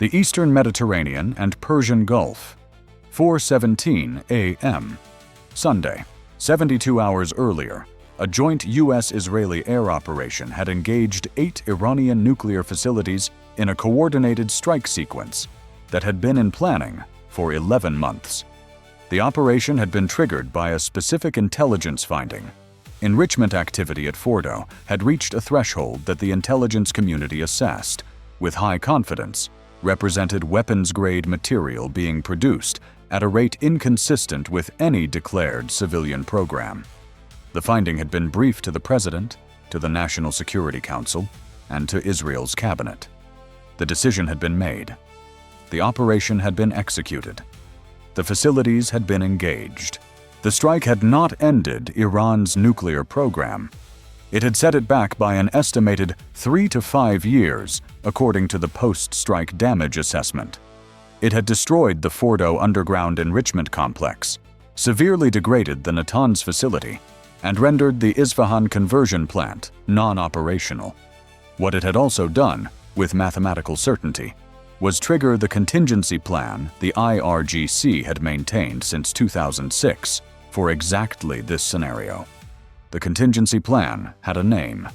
The Eastern Mediterranean and Persian Gulf, 4:17 a.m. Sunday. 72 hours earlier, a joint U.S.-Israeli air operation had engaged 8 Iranian nuclear facilities in a coordinated strike sequence that had been in planning for 11 months. The operation had been triggered by a specific intelligence finding. Enrichment activity at Fordo had reached a threshold that the intelligence community assessed, with high confidence, represented weapons-grade material being produced at a rate inconsistent with any declared civilian program. The finding had been briefed to the President, to the National Security Council, and to Israel's cabinet. The decision had been made. The operation had been executed. The facilities had been engaged. The strike had not ended Iran's nuclear program. It had set it back by an estimated 3 to 5 years, according to the post-strike damage assessment. It had destroyed the Fordo underground enrichment complex, severely degraded the Natanz facility, and rendered the Isfahan conversion plant non-operational. What it had also done, with mathematical certainty, was trigger the contingency plan the IRGC had maintained since 2006 for exactly this scenario. The contingency plan had a name.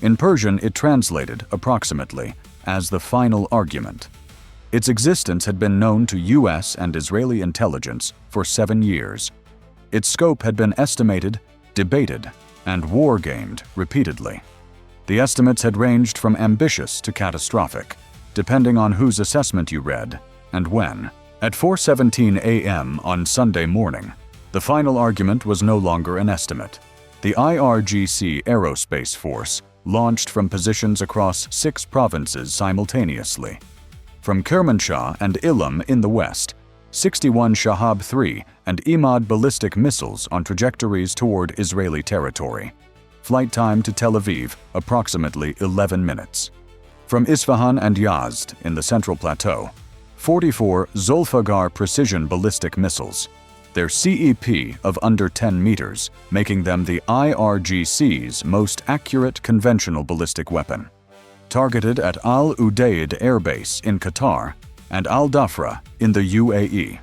In Persian, it translated, approximately, as the final argument. Its existence had been known to U.S. and Israeli intelligence for 7 years. Its scope had been estimated, debated, and war-gamed repeatedly. The estimates had ranged from ambitious to catastrophic, depending on whose assessment you read and when. At 4:17 a.m. on Sunday morning, the final argument was no longer an estimate. The IRGC Aerospace Force launched from positions across 6 provinces simultaneously. From Kermanshah and Ilam in the west, 61 Shahab-3 and Emad ballistic missiles on trajectories toward Israeli territory. Flight time to Tel Aviv, approximately 11 minutes. From Isfahan and Yazd in the Central Plateau, 44 Zolfaghar precision ballistic missiles, their CEP of under 10 meters, making them the IRGC's most accurate conventional ballistic weapon. Targeted at Al Udeid Air Base in Qatar and Al Dhafra in the UAE.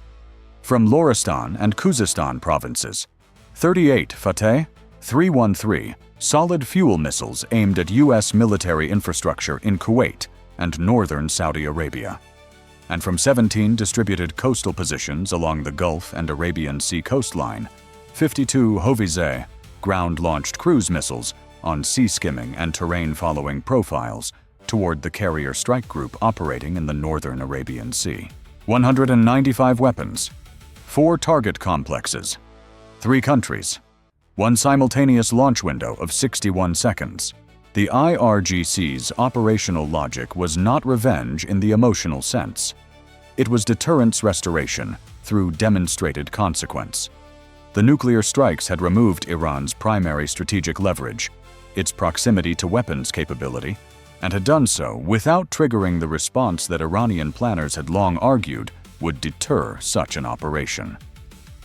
From Loristan and Khuzestan provinces, 38 Fateh 313 solid fuel missiles aimed at U.S. military infrastructure in Kuwait and northern Saudi Arabia. And from 17 distributed coastal positions along the Gulf and Arabian Sea coastline, 52 Hoveyzeh ground-launched cruise missiles on sea-skimming and terrain-following profiles toward the carrier strike group operating in the northern Arabian Sea. 195 weapons, 4 target complexes, 3 countries, 1 simultaneous launch window of 61 seconds. The IRGC's operational logic was not revenge in the emotional sense. It was deterrence restoration through demonstrated consequence. The nuclear strikes had removed Iran's primary strategic leverage, its proximity to weapons capability, and had done so without triggering the response that Iranian planners had long argued would deter such an operation.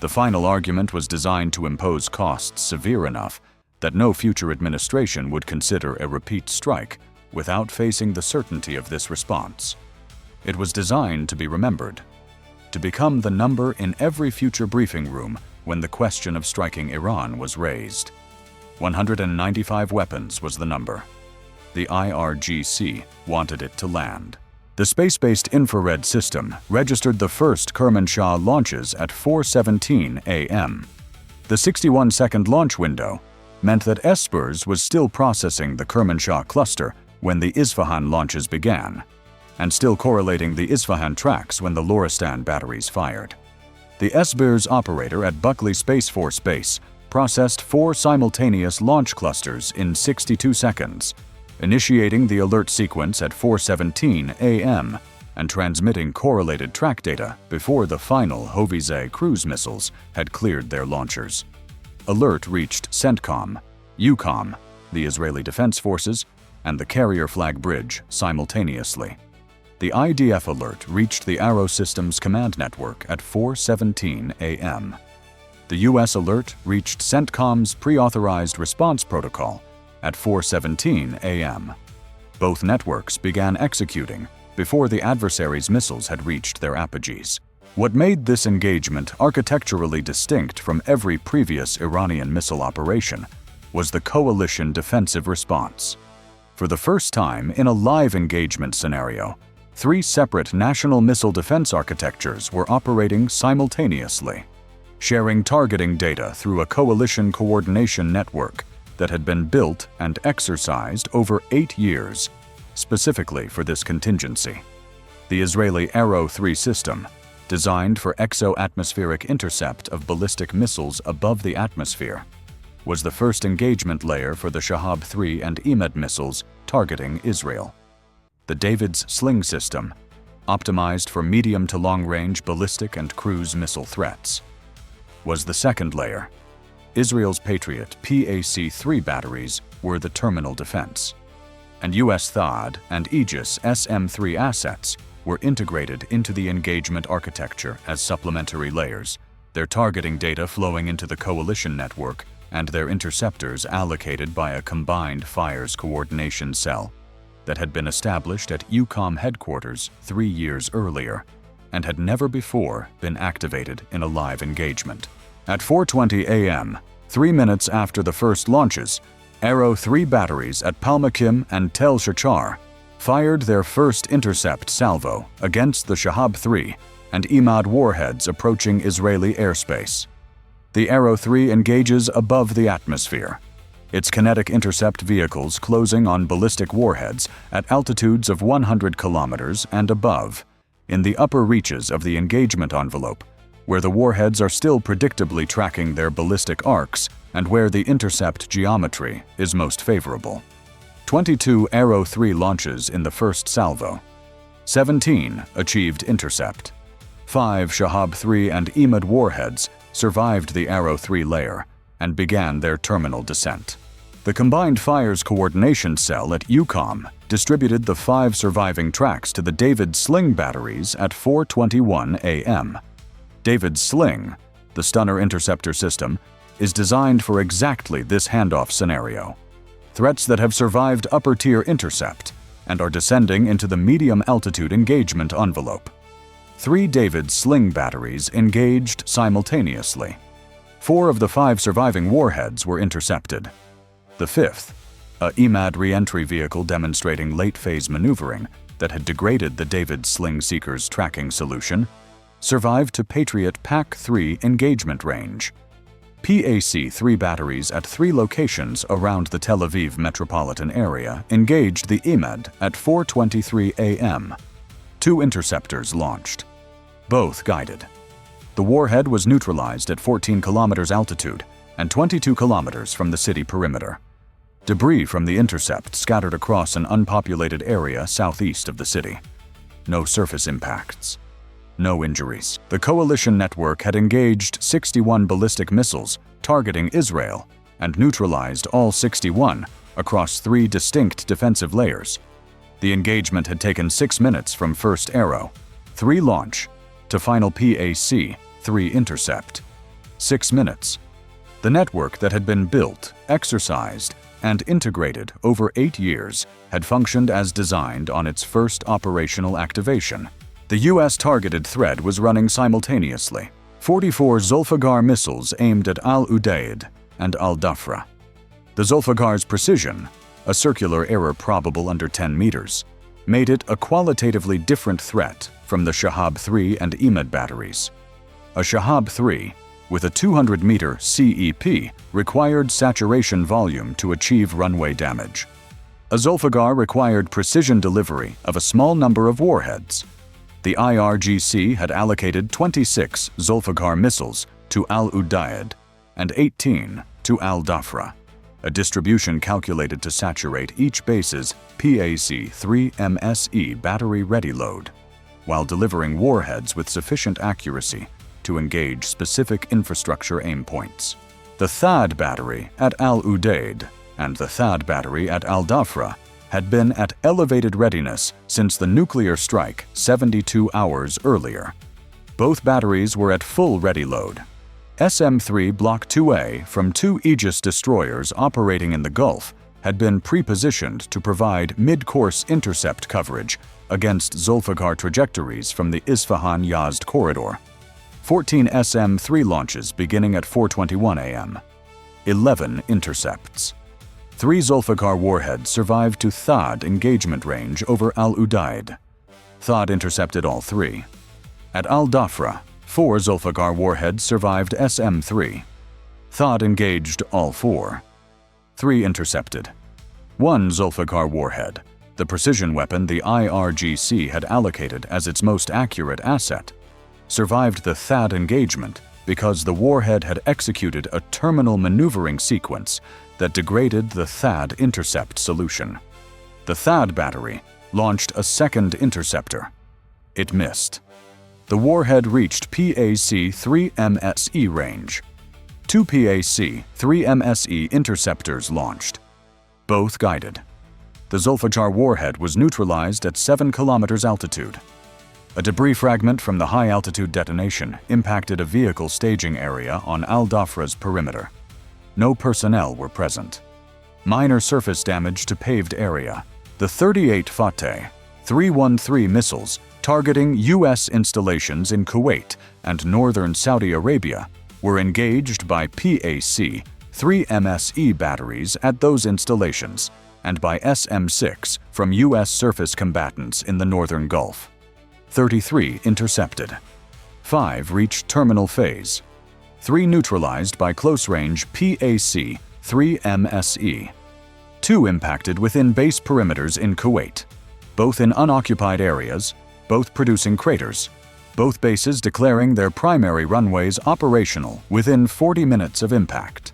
The final argument was designed to impose costs severe enough that no future administration would consider a repeat strike without facing the certainty of this response. It was designed to be remembered, to become the number in every future briefing room when the question of striking Iran was raised. 195 weapons was the number. The IRGC wanted it to land. The space-based infrared system registered the first Kermanshah launches at 4:17 a.m. The 61-second launch window meant that Espers was still processing the Kermanshah cluster when the Isfahan launches began, and still correlating the Isfahan tracks when the Loristan batteries fired. The Espers operator at Buckley Space Force Base processed 4 simultaneous launch clusters in 62 seconds, initiating the alert sequence at 4:17 a.m. and transmitting correlated track data before the final Hoveyzeh cruise missiles had cleared their launchers. Alert reached CENTCOM, EUCOM, the Israeli Defense Forces, and the carrier flag bridge simultaneously. The IDF alert reached the Arrow Systems command network at 4:17 a.m. The U.S. alert reached CENTCOM's pre-authorized response protocol at 4:17 a.m. Both networks began executing before the adversary's missiles had reached their apogees. What made this engagement architecturally distinct from every previous Iranian missile operation was the coalition defensive response. For the first time in a live engagement scenario, 3 separate national missile defense architectures were operating simultaneously, sharing targeting data through a coalition coordination network that had been built and exercised over 8 years, specifically for this contingency. The Israeli Arrow-3 system, designed for exo-atmospheric intercept of ballistic missiles above the atmosphere, was the first engagement layer for the Shahab-3 and Emad missiles targeting Israel. The David's Sling system, optimized for medium to long-range ballistic and cruise missile threats, was the second layer. Israel's Patriot PAC-3 batteries were the terminal defense, and US THAAD and Aegis SM-3 assets were integrated into the engagement architecture as supplementary layers, their targeting data flowing into the coalition network and their interceptors allocated by a combined fires coordination cell that had been established at EUCOM headquarters 3 years earlier and had never before been activated in a live engagement. At 4:20 a.m., 3 minutes after the first launches, Arrow-3 batteries at Palmakim and Tel Aviv fired their first intercept salvo against the Shahab-3 and Emad warheads approaching Israeli airspace. The Arrow-3 engages above the atmosphere, its kinetic intercept vehicles closing on ballistic warheads at altitudes of 100 kilometers and above, in the upper reaches of the engagement envelope, where the warheads are still predictably tracking their ballistic arcs and where the intercept geometry is most favorable. 22 Arrow-3 launches in the first salvo. 17 achieved intercept. 5 Shahab-3 and Emad warheads survived the Arrow-3 layer and began their terminal descent. The Combined Fires Coordination Cell at EUCOM distributed the 5 surviving tracks to the David Sling batteries at 4:21 a.m. David's Sling, the stunner interceptor system, is designed for exactly this handoff scenario. Threats that have survived upper-tier intercept and are descending into the medium-altitude engagement envelope. 3 David Sling batteries engaged simultaneously. 4 of the 5 surviving warheads were intercepted. The 5th, a Emad re-entry vehicle demonstrating late-phase maneuvering that had degraded the David Sling Seeker's tracking solution, survived to Patriot PAC-3 engagement range. PAC-3 batteries at 3 locations around the Tel Aviv metropolitan area engaged the Emad at 4:23 a.m. 2 interceptors launched, both guided. The warhead was neutralized at 14 kilometers altitude and 22 kilometers from the city perimeter. Debris from the intercept scattered across an unpopulated area southeast of the city. No surface impacts. No injuries. The coalition network had engaged 61 ballistic missiles targeting Israel and neutralized all 61 across 3 distinct defensive layers. The engagement had taken 6 minutes from first Arrow-3 launch to final PAC-3 intercept. 6 minutes. The network that had been built, exercised, and integrated over 8 years had functioned as designed on its first operational activation. The U.S. targeted thread was running simultaneously. 44 Zolfaghar missiles aimed at Udeid and Al Dhafra. The Zolfaghar's precision, a circular error probable under 10 meters, made it a qualitatively different threat from the Shahab-3 and Emad batteries. A Shahab-3, with a 200-meter CEP, required saturation volume to achieve runway damage. A Zolfaghar required precision delivery of a small number of warheads. The IRGC had allocated 26 Zolfaghar missiles to Udeid and 18 to Al Dhafra, a distribution calculated to saturate each base's PAC-3 MSE battery-ready load, while delivering warheads with sufficient accuracy to engage specific infrastructure aim points. The THAAD battery at Al Udeid and the THAAD battery at Al Dhafra had been at elevated readiness since the nuclear strike 72 hours earlier. Both batteries were at full ready load. SM-3 Block 2A from 2 Aegis destroyers operating in the Gulf had been pre-positioned to provide mid-course intercept coverage against Zolfaghar trajectories from the Isfahan-Yazd corridor. 14 SM-3 launches beginning at 4:21 a.m. 11 intercepts. 3 Zolfaghar warheads survived to THAAD engagement range over Al-Udeid. THAAD intercepted all 3. At Al Dhafra, 4 Zolfaghar warheads survived SM-3. THAAD engaged all 4. 3 intercepted. 1 Zolfaghar warhead, the precision weapon the IRGC had allocated as its most accurate asset, survived the THAAD engagement because the warhead had executed a terminal maneuvering sequence that degraded the THAAD intercept solution. The THAAD battery launched a second interceptor. It missed. The warhead reached PAC-3 MSE range. 2 PAC-3 MSE interceptors launched, both guided. The Zolfaghar warhead was neutralized at 7 kilometers altitude. A debris fragment from the high-altitude detonation impacted a vehicle staging area on Al Dhafra's perimeter. No personnel were present. Minor surface damage to paved area. The 38 Fateh 313 missiles targeting U.S. installations in Kuwait and northern Saudi Arabia were engaged by PAC-3 MSE batteries at those installations and by SM-6 from U.S. surface combatants in the northern Gulf. 33 intercepted. 5 reached terminal phase. 3 neutralized by close-range PAC-3 MSE. 2 impacted within base perimeters in Kuwait, both in unoccupied areas, both producing craters, both bases declaring their primary runways operational within 40 minutes of impact.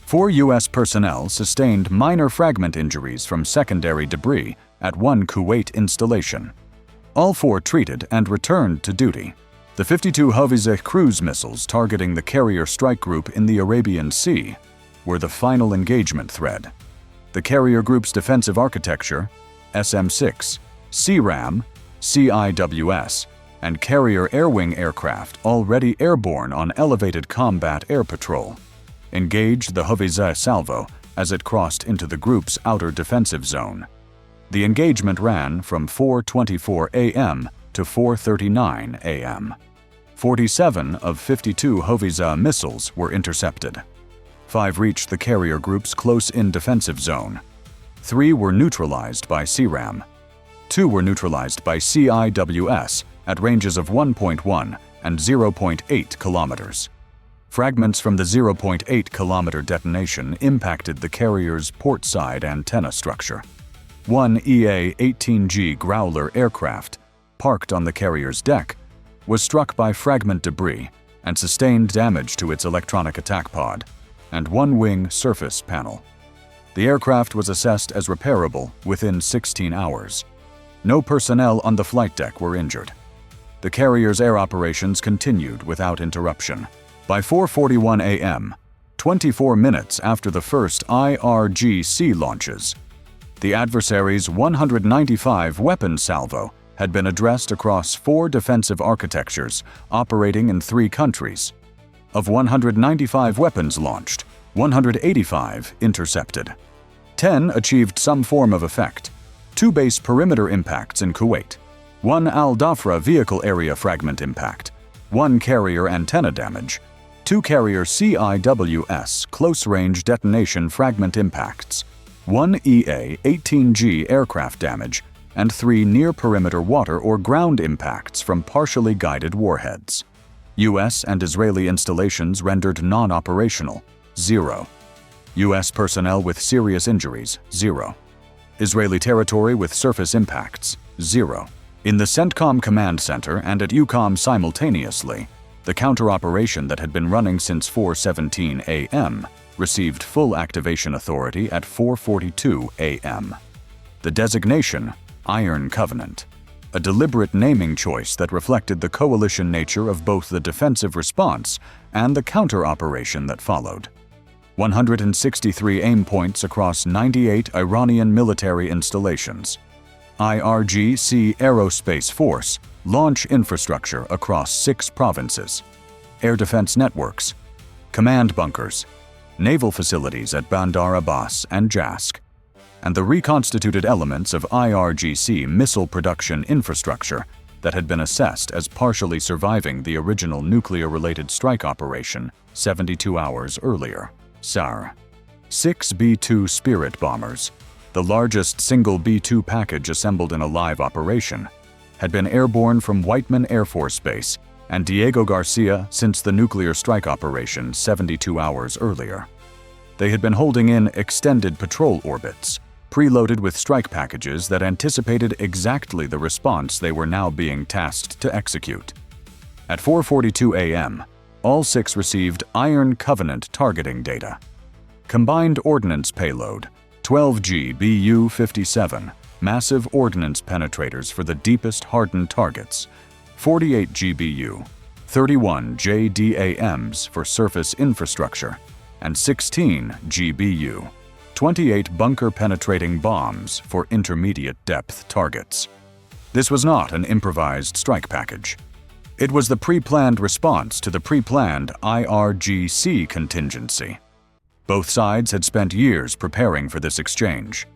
4 U.S. personnel sustained minor fragment injuries from secondary debris at 1 Kuwait installation. All 4 treated and returned to duty. The 52 Hoveyzeh cruise missiles targeting the carrier strike group in the Arabian Sea were the final engagement thread. The carrier group's defensive architecture, SM-6, CRAM, CIWS, and carrier air-wing aircraft already airborne on elevated combat air patrol, engaged the Hoveyzeh salvo as it crossed into the group's outer defensive zone. The engagement ran from 4:24 a.m. to 4:39 a.m. 47 of 52 Hoveyzeh missiles were intercepted. 5 reached the carrier group's close-in defensive zone. 3 were neutralized by CRAM. 2 were neutralized by CIWS at ranges of 1.1 and 0.8 kilometers. Fragments from the 0.8 kilometer detonation impacted the carrier's port-side antenna structure. 1 EA-18G Growler aircraft, parked on the carrier's deck, was struck by fragment debris and sustained damage to its electronic attack pod and 1 wing surface panel. The aircraft was assessed as repairable within 16 hours. No personnel on the flight deck were injured. The carrier's air operations continued without interruption. By 4:41 a.m., 24 minutes after the first IRGC launches, the adversary's 195 weapon salvo had been addressed across 4 defensive architectures operating in 3 countries. Of 195 weapons launched, 185 intercepted. 10 achieved some form of effect. 2 base perimeter impacts in Kuwait, 1 Al Dhafra vehicle area fragment impact, 1 carrier antenna damage, 2 carrier CIWS close-range detonation fragment impacts, 1 EA-18G aircraft damage, and 3 near-perimeter water or ground impacts from partially guided warheads. U.S. and Israeli installations rendered non-operational, 0. U.S. personnel with serious injuries, 0. Israeli territory with surface impacts, 0. In the CENTCOM command center and at EUCOM simultaneously, the counter-operation that had been running since 4:17 a.m. received full activation authority at 4:42 a.m. The designation, Iron Covenant, a deliberate naming choice that reflected the coalition nature of both the defensive response and the counter-operation that followed. 163 aim points across 98 Iranian military installations. IRGC Aerospace Force launch infrastructure across 6 provinces. Air defense networks, command bunkers, naval facilities at Bandar Abbas and Jask. and the reconstituted elements of IRGC missile production infrastructure that had been assessed as partially surviving the original nuclear-related strike operation 72 hours earlier. SAR. 6 B-2 Spirit bombers, the largest single B-2 package assembled in a live operation, had been airborne from Whiteman Air Force Base and Diego Garcia since the nuclear strike operation 72 hours earlier. They had been holding in extended patrol orbits, preloaded with strike packages that anticipated exactly the response they were now being tasked to execute. At 4:42 a.m., all 6 received Iron Covenant targeting data. Combined ordnance payload, 12G BU-57, massive ordnance penetrators for the deepest hardened targets, 48 GBU, 31 JDAMs for surface infrastructure, and 16 GBU, 28 bunker-penetrating bombs for intermediate-depth targets. This was not an improvised strike package. It was the pre-planned response to the pre-planned IRGC contingency. Both sides had spent years preparing for this exchange.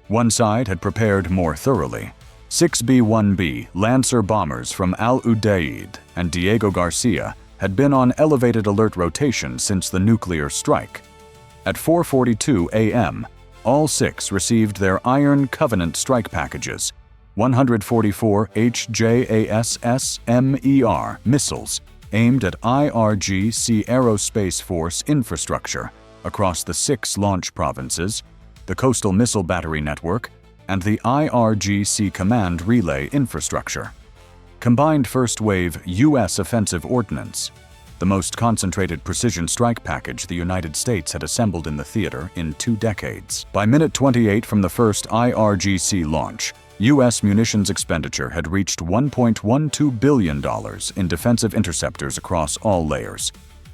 One side had prepared more thoroughly. 6 B-1B Lancer bombers from Al Udeid and Diego Garcia had been on elevated alert rotation since the nuclear strike. At 4:42 a.m., all 6 received their Iron Covenant strike packages, 144 HJASS-MER missiles aimed at IRGC Aerospace Force infrastructure across the 6 launch provinces, the Coastal Missile Battery Network, and the IRGC Command Relay infrastructure. Combined first-wave U.S. offensive ordnance, the most concentrated precision strike package the United States had assembled in the theater in 2 decades. By minute 28 from the first IRGC launch, U.S. munitions expenditure had reached $1.12 billion in defensive interceptors across all layers: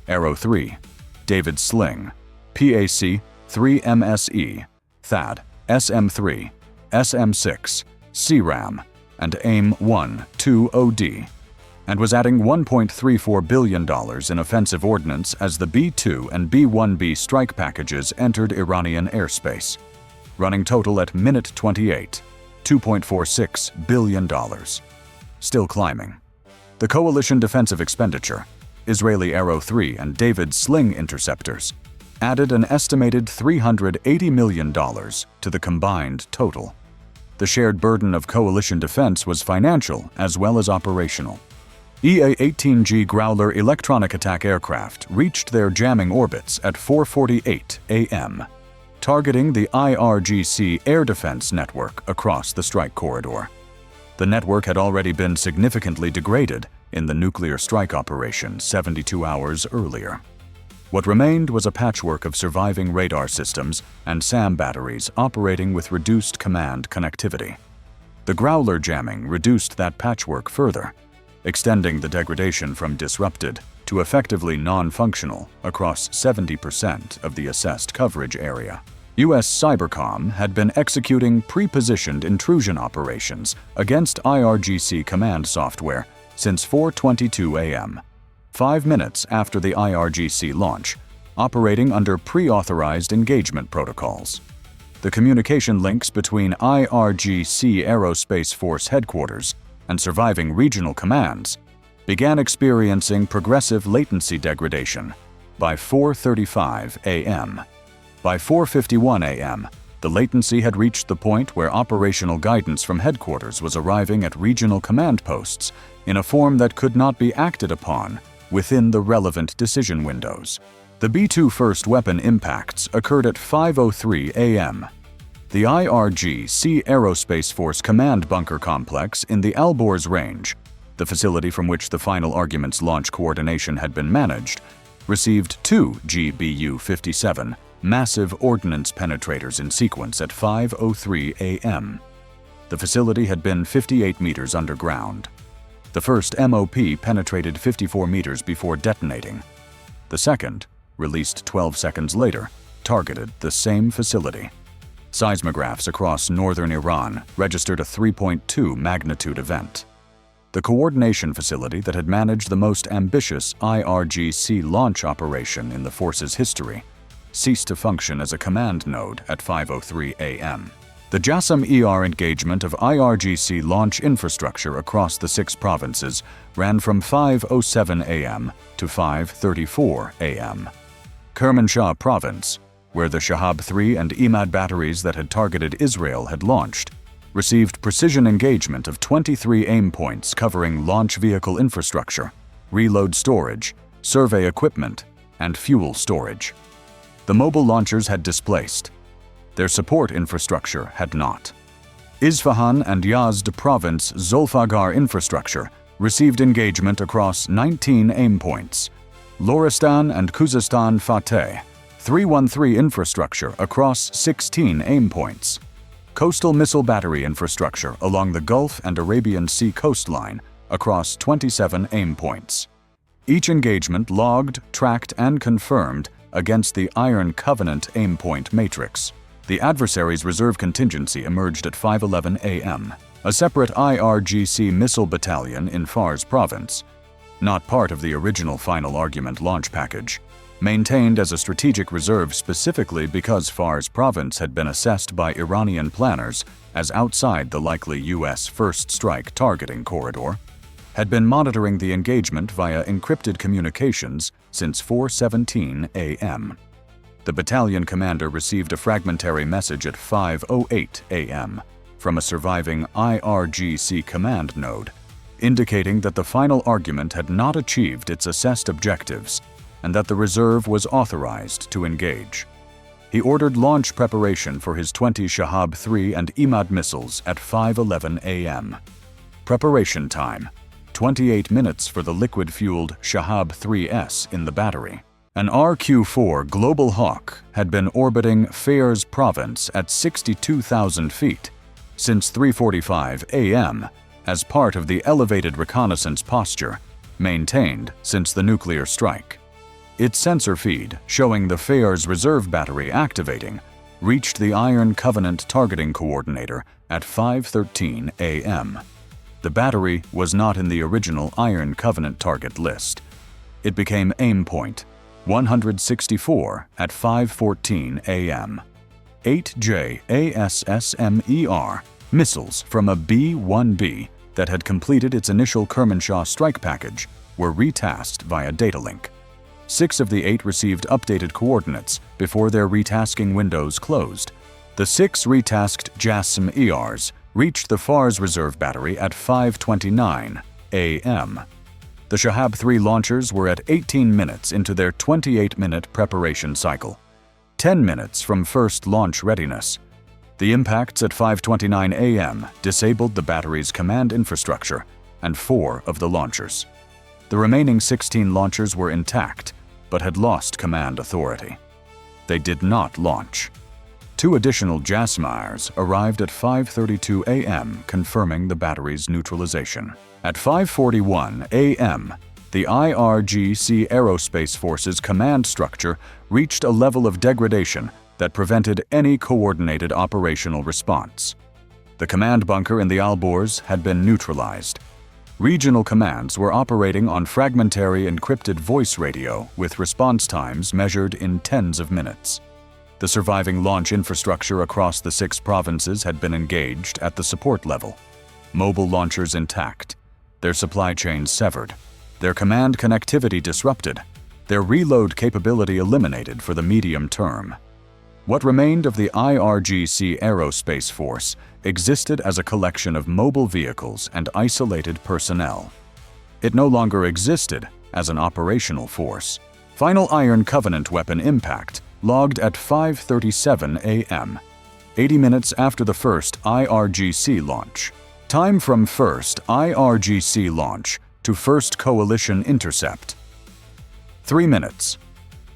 Arrow-3, David's Sling, PAC, 3MSE, THAAD, SM-3, SM-6, CRAM, and AIM-1-2OD, and was adding $1.34 billion in offensive ordnance as the B-2 and B-1B strike packages entered Iranian airspace, running total at minute 28, $2.46 billion. Still climbing. The coalition defensive expenditure, Israeli Arrow-3 and David's Sling interceptors, added an estimated $380 million to the combined total. The shared burden of coalition defense was financial as well as operational. EA-18G Growler electronic attack aircraft reached their jamming orbits at 4:48 a.m., targeting the IRGC air defense network across the strike corridor. The network had already been significantly degraded in the nuclear strike operation 72 hours earlier. What remained was a patchwork of surviving radar systems and SAM batteries operating with reduced command connectivity. The Growler jamming reduced that patchwork further, extending the degradation from disrupted to effectively non-functional across 70% of the assessed coverage area. U.S. Cybercom had been executing pre-positioned intrusion operations against IRGC command software since 4:22 a.m., 5 minutes after the IRGC launch, operating under pre-authorized engagement protocols. The communication links between IRGC Aerospace Force headquarters and surviving regional commands began experiencing progressive latency degradation by 4:35 a.m. By 4:51 a.m., the latency had reached the point where operational guidance from headquarters was arriving at regional command posts in a form that could not be acted upon within the relevant decision windows. The B-2 first weapon impacts occurred at 5:03 a.m. The IRGC Aerospace Force Command Bunker Complex in the Alborz Range, the facility from which the final argument's launch coordination had been managed, received 2 GBU-57 massive ordnance penetrators in sequence at 5:03 a.m. The facility had been 58 meters underground. The first MOP penetrated 54 meters before detonating. The second, released 12 seconds later, targeted the same facility. Seismographs across northern Iran registered a 3.2 magnitude event. The coordination facility that had managed the most ambitious IRGC launch operation in the force's history ceased to function as a command node at 5:03 a.m. The JASSM-ER engagement of IRGC launch infrastructure across the 6 provinces ran from 5:07 a.m. to 5:34 a.m. Kermanshah Province, where the Shahab-3 and Emad batteries that had targeted Israel had launched, received precision engagement of 23 aim points covering launch vehicle infrastructure, reload storage, survey equipment, and fuel storage. The mobile launchers had displaced. Their support infrastructure had not. Isfahan and Yazd Province Zolfaghar infrastructure received engagement across 19 aim points. Loristan and Khuzestan Fateh 313 infrastructure across 16 aim points. Coastal missile battery infrastructure along the Gulf and Arabian Sea coastline across 27 aim points. Each engagement logged, tracked, and confirmed against the Iron Covenant aim point matrix. The adversary's reserve contingency emerged at 5:11 a.m. A separate IRGC missile battalion in Fars province, not part of the original final argument launch package, maintained as a strategic reserve specifically because Fars province had been assessed by Iranian planners as outside the likely U.S. first strike targeting corridor, had been monitoring the engagement via encrypted communications since 4:17 a.m. The battalion commander received a fragmentary message at 5:08 a.m. from a surviving IRGC command node, indicating that the final argument had not achieved its assessed objectives and that the reserve was authorized to engage. He ordered launch preparation for his 20 Shahab-3 and Emad missiles at 5:11 a.m. Preparation time: 28 minutes for the liquid-fueled Shahab-3S in the battery. An RQ-4 Global Hawk had been orbiting Fars province at 62,000 feet since 3:45 a.m. as part of the elevated reconnaissance posture maintained since the nuclear strike. Its sensor feed, showing the Fars reserve battery activating, reached the Iron Covenant targeting coordinator at 5:13 a.m. The battery was not in the original Iron Covenant target list. It became aim point 164 at 5:14 a.m. 8 JASSM-ER missiles from a B-1B that had completed its initial Kermanshah strike package were retasked via data link. 6 of the 8 received updated coordinates before their retasking windows closed. The 6 retasked JASSM-ERs reached the Fars reserve battery at 5:29 a.m. The Shahab-3 launchers were at 18 minutes into their 28-minute preparation cycle, 10 minutes from first launch readiness. The impacts at 5:29 a.m. disabled the battery's command infrastructure and 4 of the launchers. The remaining 16 launchers were intact, but had lost command authority. They did not launch. 2 additional JASSM-ERs arrived at 5:32 a.m., confirming the battery's neutralization. At 5:41 a.m., the IRGC Aerospace Forces command structure reached a level of degradation that prevented any coordinated operational response. The command bunker in the Alborz had been neutralized. Regional commands were operating on fragmentary encrypted voice radio with response times measured in tens of minutes. The surviving launch infrastructure across the 6 provinces had been engaged at the support level. Mobile launchers intact, their supply chains severed, their command connectivity disrupted, their reload capability eliminated for the medium term. What remained of the IRGC Aerospace Force existed as a collection of mobile vehicles and isolated personnel. It no longer existed as an operational force. Final Iron Covenant weapon impact logged at 5:37 a.m., 80 minutes after the first IRGC launch. Time from first IRGC launch to first coalition intercept: 3 minutes.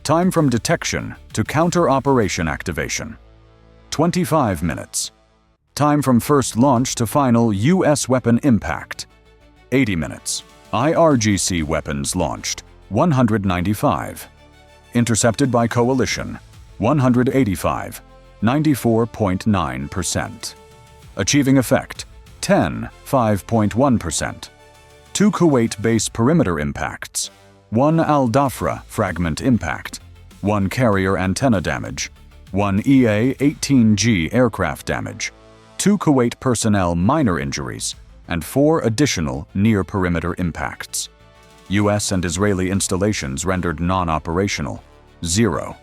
Time from detection to counter-operation activation: 25 minutes. Time from first launch to final U.S. weapon impact: 80 minutes. IRGC weapons launched: 195. Intercepted by coalition: 185, 94.9%. Achieving effect: 10, 5.1%. 2 Kuwait base perimeter impacts: 1 Al Dhafra fragment impact: 1 carrier antenna damage, 1 EA-18G aircraft damage, 2 Kuwait personnel minor injuries, and 4 additional near-perimeter impacts. U.S. and Israeli installations rendered non-operational, 0.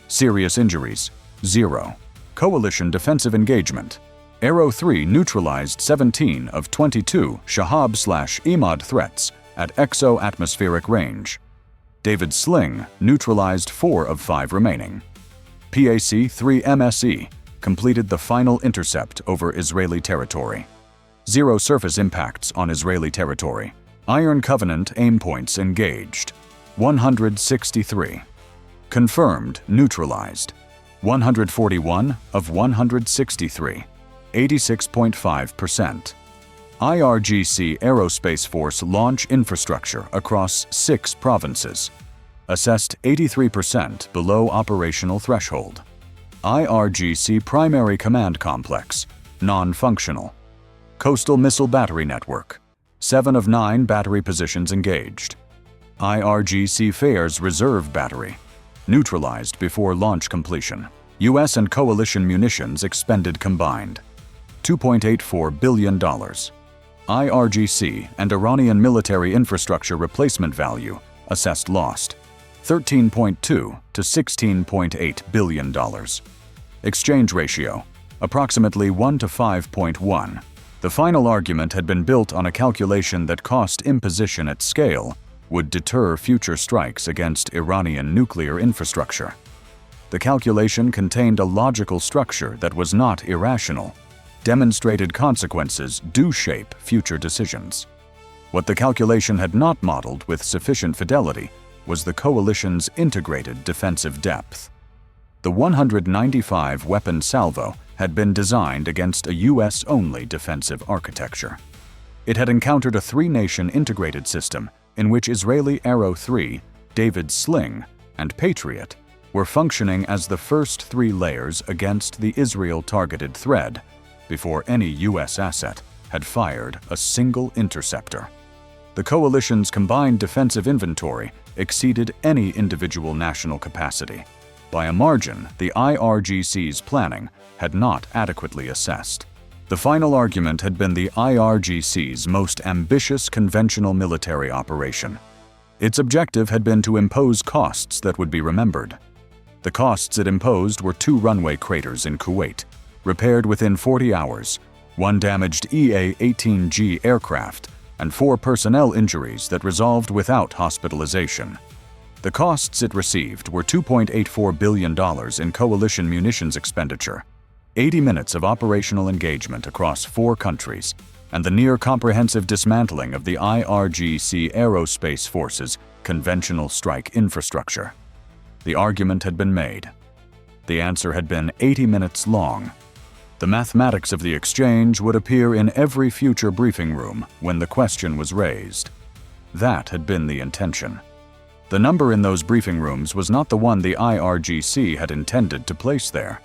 Serious injuries, 0. Coalition defensive engagement. Arrow-3 neutralized 17 of 22 Shahab-3 threats at exo-atmospheric range. David Sling neutralized 4 of 5 remaining. PAC-3 MSE completed the final intercept over Israeli territory. 0 surface impacts on Israeli territory. Iron Covenant aim points engaged. 163. Confirmed neutralized. 141 of 163. 86.5%. IRGC Aerospace Force launch infrastructure across 6 provinces. Assessed 83% below operational threshold. IRGC Primary Command Complex, non-functional. Coastal Missile Battery Network, 7 of 9 battery positions engaged. IRGC Fairs Reserve Battery, neutralized before launch completion. U.S. and coalition munitions expended combined, $2.84 billion. IRGC and Iranian military infrastructure replacement value assessed lost, $13.2 to $16.8 billion. Exchange ratio, approximately 1 to 5.1. The final argument had been built on a calculation that cost imposition at scale would deter future strikes against Iranian nuclear infrastructure. The calculation contained a logical structure that was not irrational. Demonstrated consequences do shape future decisions. What the calculation had not modeled with sufficient fidelity was the coalition's integrated defensive depth. The 195-weapon salvo had been designed against a U.S.-only defensive architecture. It had encountered a 3-nation integrated system in which Israeli Arrow-3, David Sling, and Patriot were functioning as the first 3 layers against the Israel-targeted thread before any U.S. asset had fired a single interceptor. The coalition's combined defensive inventory exceeded any individual national capacity. By a margin, the IRGC's planning had not adequately assessed. The final argument had been the IRGC's most ambitious conventional military operation. Its objective had been to impose costs that would be remembered. The costs it imposed were 2 runway craters in Kuwait, repaired within 40 hours, 1 damaged EA-18G aircraft, and 4 personnel injuries that resolved without hospitalization. The costs it received were $2.84 billion in coalition munitions expenditure, 80 minutes of operational engagement across 4 countries, and the near-comprehensive dismantling of the IRGC Aerospace Force's conventional strike infrastructure. The argument had been made. The answer had been 80 minutes long. The mathematics of the exchange would appear in every future briefing room when the question was raised. That had been the intention. The number in those briefing rooms was not the one the IRGC had intended to place there.